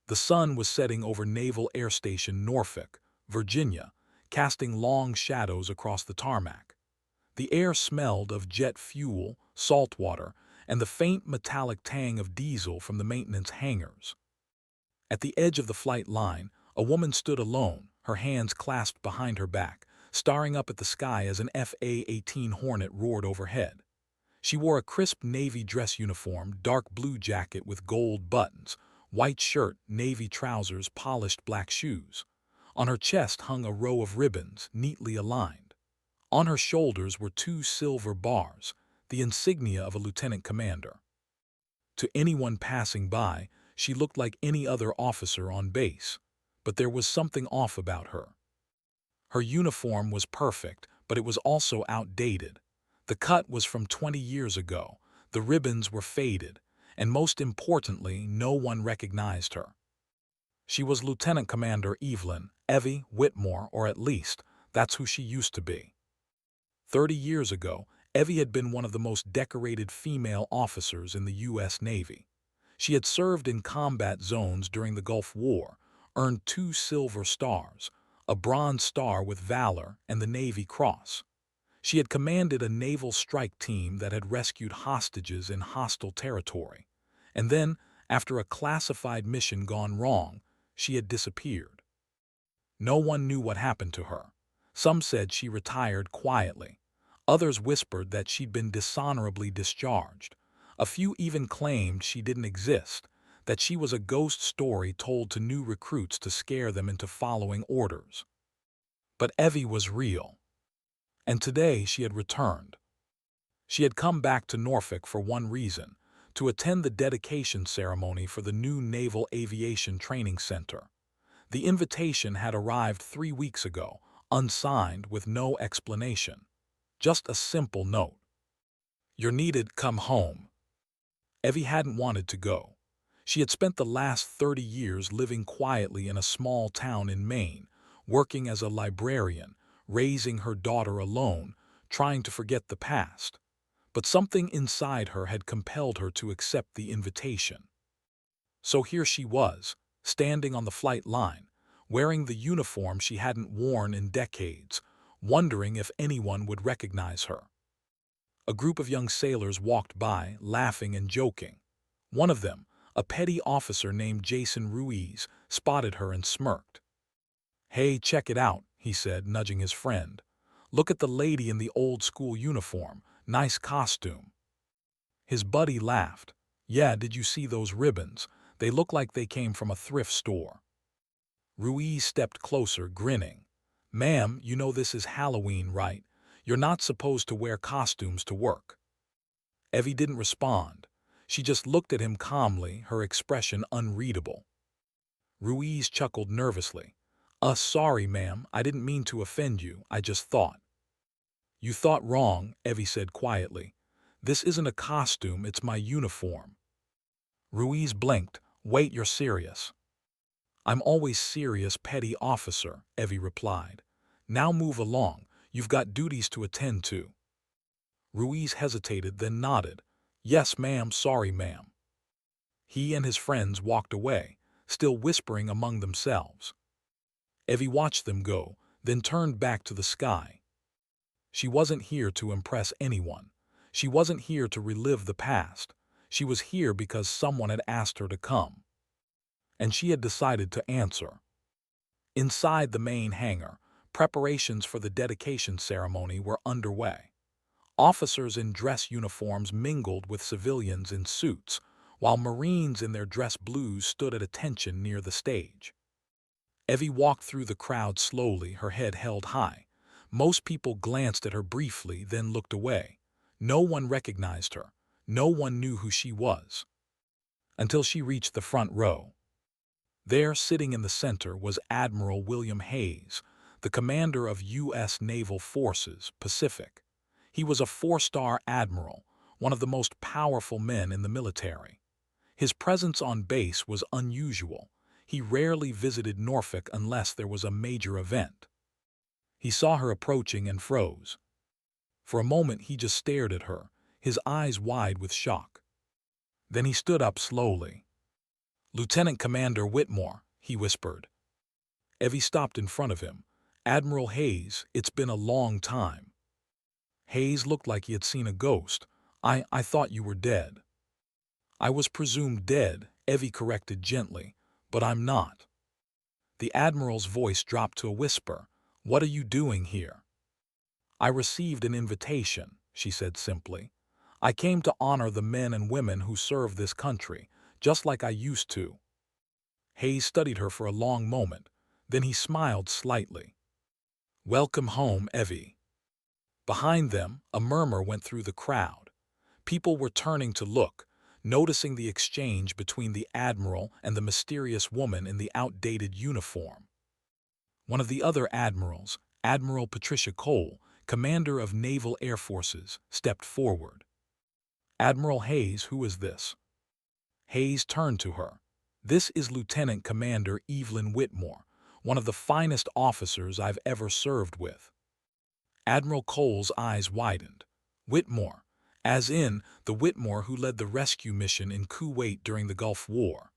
The sun was setting over Naval Air Station Norfolk, Virginia, casting long shadows across the tarmac. The air smelled of jet fuel, salt water, and the faint metallic tang of diesel from the maintenance hangars. At the edge of the flight line, a woman stood alone, her hands clasped behind her back, staring up at the sky as an FA-18 Hornet roared overhead. She wore a crisp navy dress uniform, dark blue jacket with gold buttons, white shirt, navy trousers, polished black shoes. On her chest hung a row of ribbons, neatly aligned. On her shoulders were two silver bars, the insignia of a lieutenant commander. To anyone passing by, she looked like any other officer on base, but there was something off about her. Her uniform was perfect, but it was also outdated. The cut was from 20 years ago, the ribbons were faded, and most importantly, no one recognized her. She was Lieutenant Commander Evelyn Evie Whitmore, or at least, that's who she used to be. 30 years ago, Evie had been one of the most decorated female officers in the U.S. Navy. She had served in combat zones during the Gulf War, earned 2 Silver Stars, a Bronze Star with Valor, and the Navy Cross. She had commanded a naval strike team that had rescued hostages in hostile territory. And then, after a classified mission gone wrong, she had disappeared. No one knew what happened to her. Some said she retired quietly. Others whispered that she'd been dishonorably discharged. A few even claimed she didn't exist, that she was a ghost story told to new recruits to scare them into following orders. But Evie was real. And today she had returned. She had come back to Norfolk for one reason, to attend the dedication ceremony for the new Naval Aviation Training Center. The invitation had arrived 3 weeks ago, unsigned, with no explanation. Just a simple note. "You're needed, come home." Evie hadn't wanted to go. She had spent the last 30 years living quietly in a small town in Maine, working as a librarian, raising her daughter alone, trying to forget the past. But something inside her had compelled her to accept the invitation. So here she was, standing on the flight line, wearing the uniform she hadn't worn in decades, wondering if anyone would recognize her. A group of young sailors walked by, laughing and joking. One of them, a petty officer named Jason Ruiz, spotted her and smirked. "Hey, check it out," he said, nudging his friend. "Look at the lady in the old-school uniform. Nice costume." His buddy laughed. "Yeah, did you see those ribbons? They look like they came from a thrift store." Ruiz stepped closer, grinning. "Ma'am, you know this is Halloween, right? You're not supposed to wear costumes to work." Evie didn't respond. She just looked at him calmly, her expression unreadable. Ruiz chuckled nervously. Sorry, ma'am, I didn't mean to offend you, I just thought." "You thought wrong," Evie said quietly. "This isn't a costume, it's my uniform." Ruiz blinked. "Wait, you're serious?" "I'm always serious, petty officer," Evie replied. "Now move along, you've got duties to attend to." Ruiz hesitated, then nodded. "Yes, ma'am, sorry, ma'am." He and his friends walked away, still whispering among themselves. Evie watched them go, then turned back to the sky. She wasn't here to impress anyone. She wasn't here to relive the past. She was here because someone had asked her to come. And she had decided to answer. Inside the main hangar, preparations for the dedication ceremony were underway. Officers in dress uniforms mingled with civilians in suits, while Marines in their dress blues stood at attention near the stage. Evie walked through the crowd slowly, her head held high. Most people glanced at her briefly, then looked away. No one recognized her. No one knew who she was. Until she reached the front row. There, sitting in the center, was Admiral William Hayes, the commander of U.S. Naval Forces, Pacific. He was a 4-star admiral, one of the most powerful men in the military. His presence on base was unusual. He rarely visited Norfolk unless there was a major event. He saw her approaching and froze. For a moment he just stared at her, his eyes wide with shock. Then he stood up slowly. "Lieutenant Commander Whitmore," he whispered. Evie stopped in front of him. "Admiral Hayes, it's been a long time." Hayes looked like he had seen a ghost. I thought you were dead." "I was presumed dead," Evie corrected gently, "but I'm not." The Admiral's voice dropped to a whisper. "What are you doing here?" "I received an invitation," she said simply. "I came to honor the men and women who serve this country, just like I used to." Hayes studied her for a long moment. Then he smiled slightly. "Welcome home, Evie." Behind them, a murmur went through the crowd. People were turning to look, noticing the exchange between the Admiral and the mysterious woman in the outdated uniform. One of the other admirals, Admiral Patricia Cole, commander of Naval Air Forces, stepped forward. "Admiral Hayes, who is this?" Hayes turned to her. "This is Lieutenant Commander Evelyn Whitmore, one of the finest officers I've ever served with." Admiral Cole's eyes widened. "Whitmore, as in the Whitmore who led the rescue mission in Kuwait during the Gulf War?"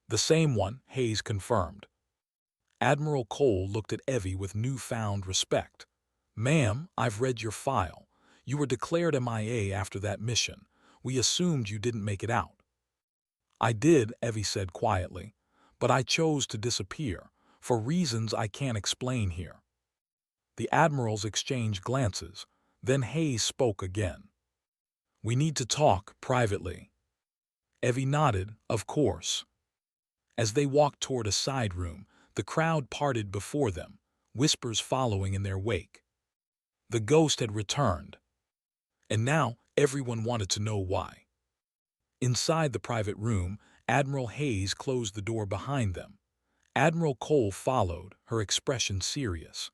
"The same one," Hayes confirmed. Admiral Cole looked at Evie with newfound respect. "Ma'am, I've read your file. You were declared MIA after that mission. We assumed you didn't make it out." "I did," Evie said quietly, "but I chose to disappear, for reasons I can't explain here." The admirals exchanged glances. Then Hayes spoke again. "We need to talk privately." Evie nodded, "Of course." As they walked toward a side room, the crowd parted before them, whispers following in their wake. The ghost had returned, and now everyone wanted to know why. Inside the private room, Admiral Hayes closed the door behind them. Admiral Cole followed, her expression serious.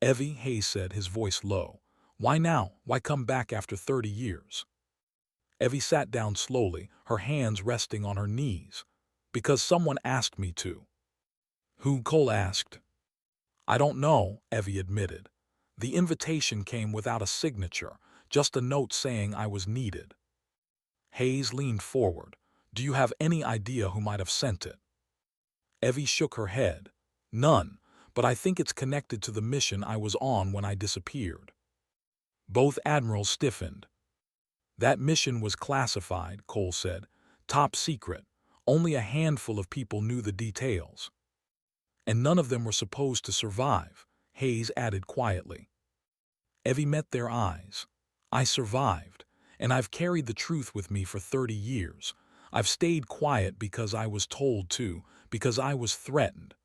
"Evie," Hayes said, his voice low, "why now? Why come back after 30 years?" Evie sat down slowly, her hands resting on her knees. "Because someone asked me to." "Who?" Cole asked. "I don't know," Evie admitted. "The invitation came without a signature, just a note saying I was needed." Hayes leaned forward. "Do you have any idea who might have sent it?" Evie shook her head. "None, but I think it's connected to the mission I was on when I disappeared." Both admirals stiffened. "That mission was classified," Cole said. "Top secret. Only a handful of people knew the details." "And none of them were supposed to survive," Hayes added quietly. Evie met their eyes. "I survived, and I've carried the truth with me for 30 years. I've stayed quiet because I was told to, because I was threatened,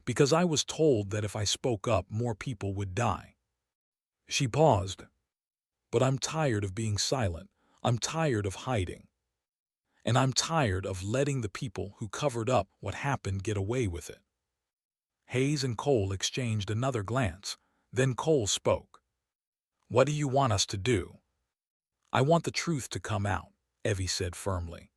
because I was told that if I spoke up, more people would die." She paused. "But I'm tired of being silent. I'm tired of hiding. And I'm tired of letting the people who covered up what happened get away with it." Hayes and Cole exchanged another glance. Then Cole spoke. "What do you want us to do?" "I want the truth to come out," Evie said firmly.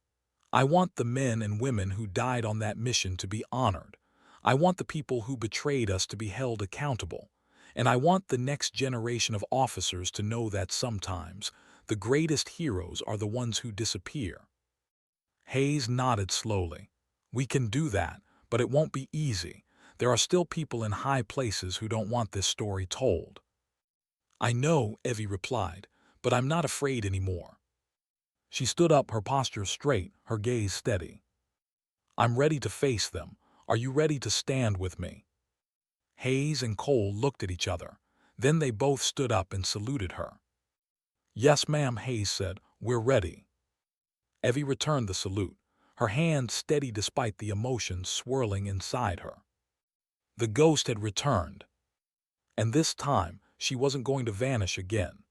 "I want the men and women who died on that mission to be honored. I want the people who betrayed us to be held accountable. And I want the next generation of officers to know that sometimes the greatest heroes are the ones who disappear." Hayes nodded slowly. "We can do that, but it won't be easy. There are still people in high places who don't want this story told." "I know," Evie replied, "but I'm not afraid anymore." She stood up, her posture straight, her gaze steady. "I'm ready to face them. Are you ready to stand with me?" Hayes and Cole looked at each other. Then they both stood up and saluted her. "Yes, ma'am," Hayes said. "We're ready." Evie returned the salute, her hand steady despite the emotions swirling inside her. The ghost had returned, and this time she wasn't going to vanish again.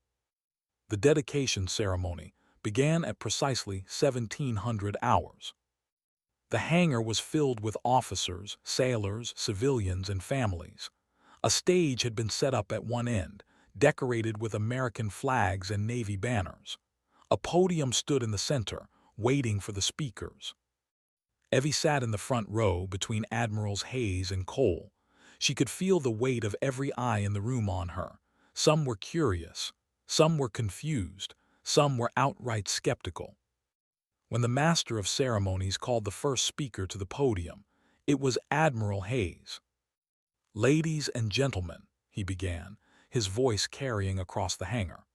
The dedication ceremony began at precisely 1700 hours. The hangar was filled with officers, sailors, civilians, and families. A stage had been set up at one end, decorated with American flags and Navy banners. A podium stood in the center, waiting for the speakers. Evie sat in the front row between Admirals Hayes and Cole. She could feel the weight of every eye in the room on her. Some were curious, some were confused, some were outright skeptical. When the master of ceremonies called the first speaker to the podium, it was Admiral Hayes. "Ladies and gentlemen," he began, his voice carrying across the hangar.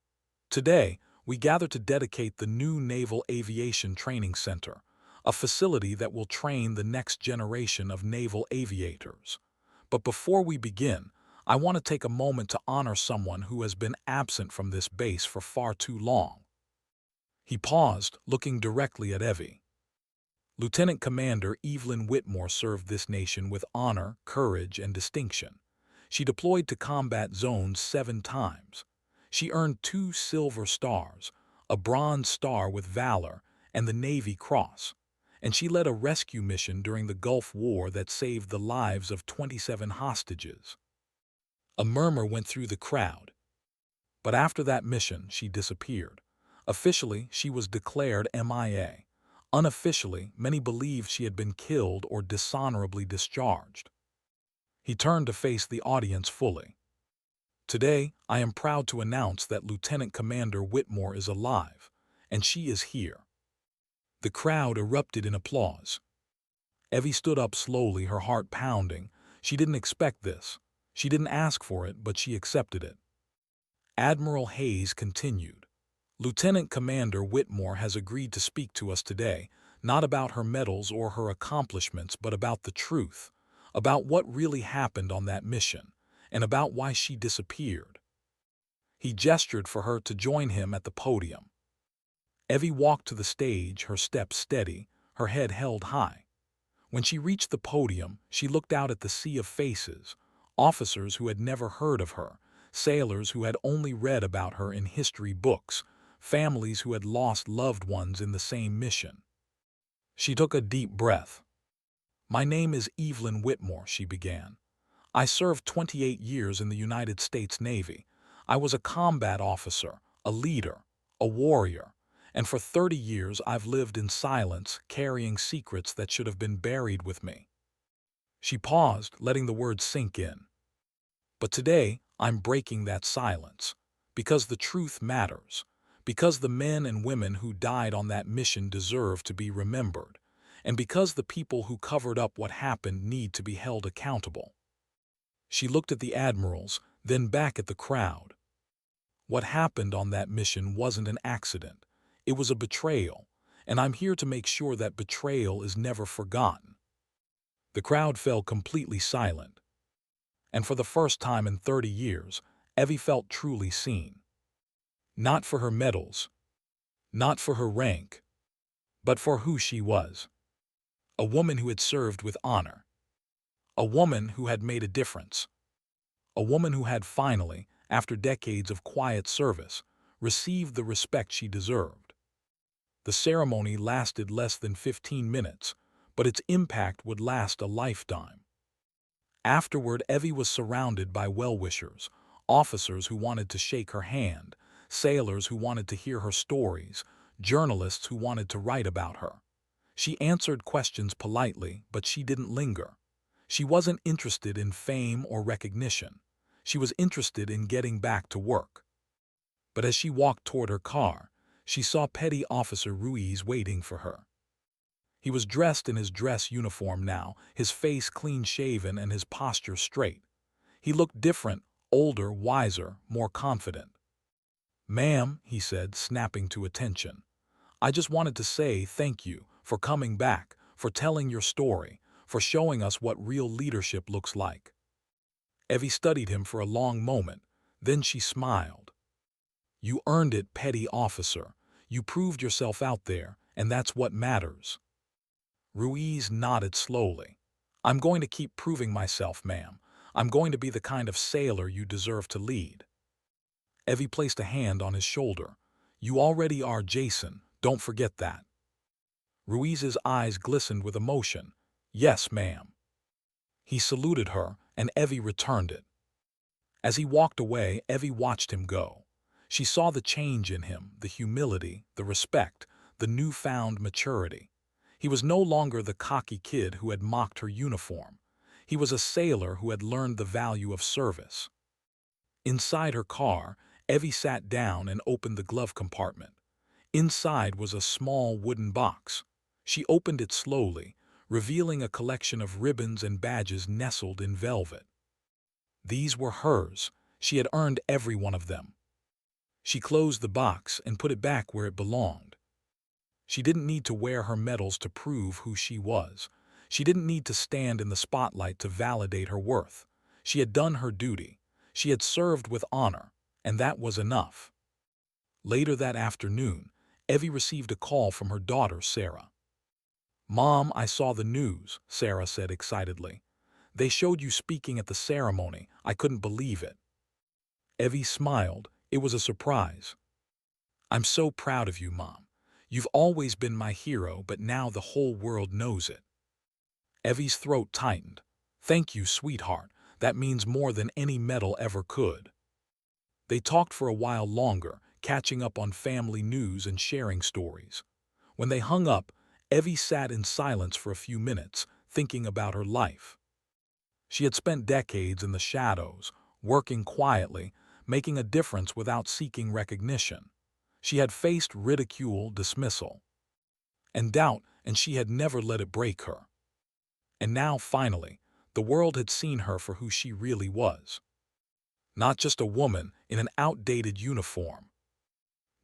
"Today, we gather to dedicate the new Naval Aviation Training Center, a facility that will train the next generation of naval aviators. But before we begin, I want to take a moment to honor someone who has been absent from this base for far too long." He paused, looking directly at Evie. Lieutenant Commander Evelyn Whitmore served this nation with honor, courage, and distinction. She deployed to combat zones 7 times. She earned 2 Silver Stars, a Bronze Star with Valor, and the Navy Cross. And she led a rescue mission during the Gulf War that saved the lives of 27 hostages. A murmur went through the crowd. But after that mission, she disappeared. Officially, she was declared MIA. Unofficially, many believed she had been killed or dishonorably discharged. He turned to face the audience fully. "Today, I am proud to announce that Lieutenant Commander Whitmore is alive, and she is here." The crowd erupted in applause. Evie stood up slowly, her heart pounding. She didn't expect this. She didn't ask for it, but she accepted it. Admiral Hayes continued. "Lieutenant Commander Whitmore has agreed to speak to us today, not about her medals or her accomplishments, but about the truth, about what really happened on that mission, and about why she disappeared." He gestured for her to join him at the podium. Evie walked to the stage, her steps steady, her head held high. When she reached the podium, she looked out at the sea of faces, officers who had never heard of her, sailors who had only read about her in history books, families who had lost loved ones in the same mission. She took a deep breath. "My name is Evelyn Whitmore," she began. "I served 28 years in the United States Navy. I was a combat officer, a leader, a warrior, and for 30 years I've lived in silence, carrying secrets that should have been buried with me." She paused, letting the words sink in. "But today, I'm breaking that silence, because the truth matters, because the men and women who died on that mission deserve to be remembered, and because the people who covered up what happened need to be held accountable." She looked at the admirals, then back at the crowd. "What happened on that mission wasn't an accident. It was a betrayal, and I'm here to make sure that betrayal is never forgotten." The crowd fell completely silent. And for the first time in 30 years, Evie felt truly seen. Not for her medals, not for her rank, but for who she was. A woman who had served with honor. A woman who had made a difference. A woman who had finally, after decades of quiet service, received the respect she deserved. The ceremony lasted less than 15 minutes, but its impact would last a lifetime. Afterward, Evie was surrounded by well-wishers, officers who wanted to shake her hand, sailors who wanted to hear her stories, journalists who wanted to write about her. She answered questions politely, but she didn't linger. She wasn't interested in fame or recognition. She was interested in getting back to work. But as she walked toward her car, she saw Petty Officer Ruiz waiting for her. He was dressed in his dress uniform now, his face clean-shaven and his posture straight. He looked different, older, wiser, more confident. "Ma'am," he said, snapping to attention, "I just wanted to say thank you for coming back, for telling your story, for showing us what real leadership looks like." Evie studied him for a long moment, then she smiled. "You earned it, Petty Officer. You proved yourself out there, and that's what matters." Ruiz nodded slowly. "I'm going to keep proving myself, ma'am. I'm going to be the kind of sailor you deserve to lead." Evie placed a hand on his shoulder. "You already are, Jason. Don't forget that." Ruiz's eyes glistened with emotion. "Yes, ma'am." He saluted her, and Evie returned it. As he walked away, Evie watched him go. She saw the change in him, the humility, the respect, the newfound maturity. He was no longer the cocky kid who had mocked her uniform. He was a sailor who had learned the value of service. Inside her car, Evie sat down and opened the glove compartment. Inside was a small wooden box. She opened it slowly, revealing a collection of ribbons and badges nestled in velvet. These were hers. She had earned every one of them. She closed the box and put it back where it belonged. She didn't need to wear her medals to prove who she was. She didn't need to stand in the spotlight to validate her worth. She had done her duty. She had served with honor, and that was enough. Later that afternoon, Evie received a call from her daughter, Sarah. "Mom, I saw the news," Sarah said excitedly. "They showed you speaking at the ceremony. I couldn't believe it." Evie smiled. It was a surprise. "I'm so proud of you, Mom. You've always been my hero, but now the whole world knows it." Evie's throat tightened. "Thank you, sweetheart. That means more than any medal ever could." They talked for a while longer, catching up on family news and sharing stories. When they hung up, Evie sat in silence for a few minutes, thinking about her life. She had spent decades in the shadows, working quietly, making a difference without seeking recognition. She had faced ridicule, dismissal, and doubt, and she had never let it break her. And now, finally, the world had seen her for who she really was. Not just a woman in an outdated uniform.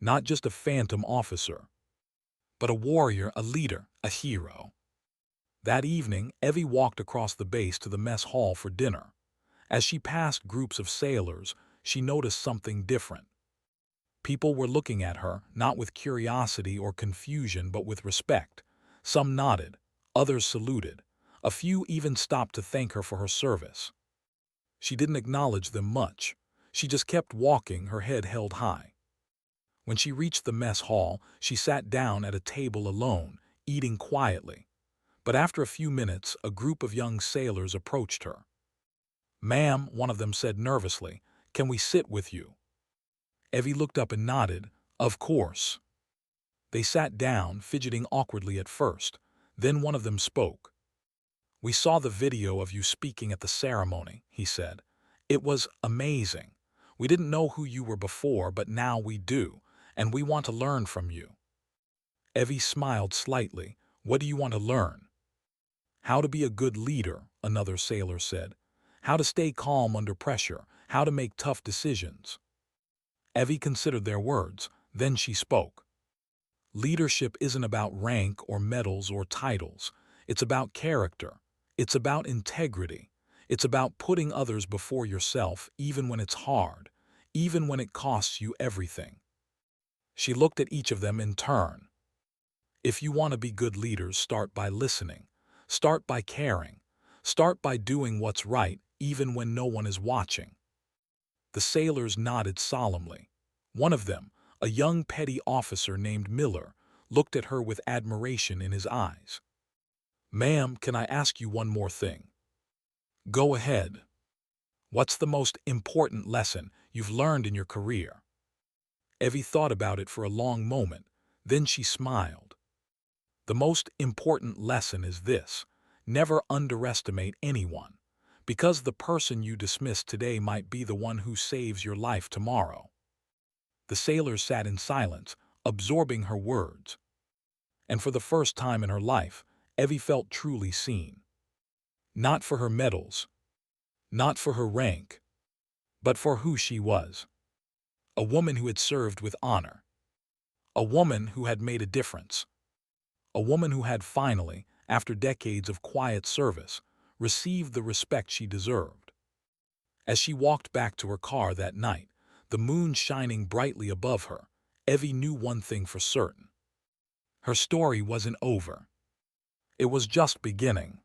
Not just a phantom officer. But a warrior, a leader, a hero. That evening, Evie walked across the base to the mess hall for dinner. As she passed groups of sailors, she noticed something different. People were looking at her, not with curiosity or confusion, but with respect. Some nodded, others saluted. A few even stopped to thank her for her service. She didn't acknowledge them much. She just kept walking, her head held high. When she reached the mess hall, she sat down at a table alone, eating quietly. But after a few minutes, a group of young sailors approached her. "Ma'am," one of them said nervously, "can we sit with you?" Evie looked up and nodded. "Of course." They sat down, fidgeting awkwardly at first. Then one of them spoke. "We saw the video of you speaking at the ceremony," he said. "It was amazing. We didn't know who you were before, but now we do, and we want to learn from you." Evie smiled slightly. "What do you want to learn?" "How to be a good leader," another sailor said. "How to stay calm under pressure, how to make tough decisions." Evie considered their words. Then she spoke. "Leadership isn't about rank or medals or titles. It's about character. It's about integrity. It's about putting others before yourself, even when it's hard, even when it costs you everything." She looked at each of them in turn. "If you want to be good leaders, start by listening. Start by caring. Start by doing what's right, even when no one is watching." The sailors nodded solemnly. One of them, a young petty officer named Miller, looked at her with admiration in his eyes. "Ma'am, can I ask you one more thing?" "Go ahead." "What's the most important lesson you've learned in your career?" Evie thought about it for a long moment. Then she smiled. "The most important lesson is this: never underestimate anyone, because the person you dismiss today might be the one who saves your life tomorrow." The sailors sat in silence, absorbing her words. And for the first time in her life, Evie felt truly seen. Not for her medals, not for her rank, but for who she was. A woman who had served with honor. A woman who had made a difference. A woman who had finally, after decades of quiet service, received the respect she deserved. As she walked back to her car that night, the moon shining brightly above her, Evie knew one thing for certain. Her story wasn't over. It was just beginning.